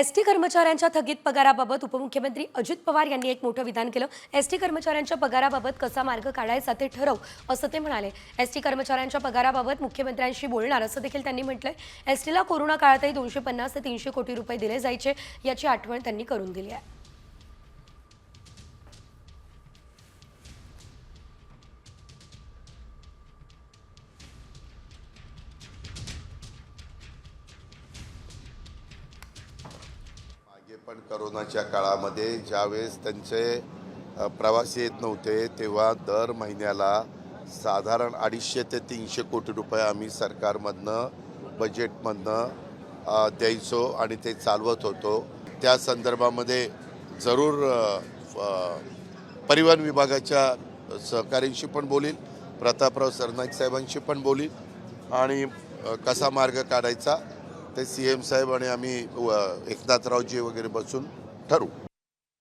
ST कर्मचाऱ्यांच्या थकीत पगाराबाबत उपमुख्यमंत्री अजित पवार यांनी एक मोठं विधान केलं। एसटी कर्मचाऱ्यांच्या पगाराबाबत कसा मार्ग काढायचा ते ठरव असं ते म्हणाले। एसटी कर्मचाऱ्यांच्या पगाराबाबत मुख्यमंत्र्यांशी बोलणार असं देखील त्यांनी म्हटलंय। एसटीला कोरोना काळातही 250 ते 300 कोटी रुपये दिले जायचे याची आठवण त्यांनी करून दिली आहे। पण कोरोनाच्या काळामध्ये ज्यावेळेस त्यांचे प्रवासी येत नव्हते तेव्हा दर महिन्याला साधारण 250 ते 300 कोटी रुपये आम्ही सरकारमधनं बजेटमधनं द्यायचो आणि ते चालवत होतो। त्या संदर्भामध्ये जरूर परिवहन विभागाच्या सहकाऱ्यांशी पण बोलील, प्रतापराव सरनाईक साहेबांशी पण बोलील आणि कसा मार्ग काढायचा ते CM साहेब आणि आम्ही एकनाथरावजी वगैरे बसून ठरवू।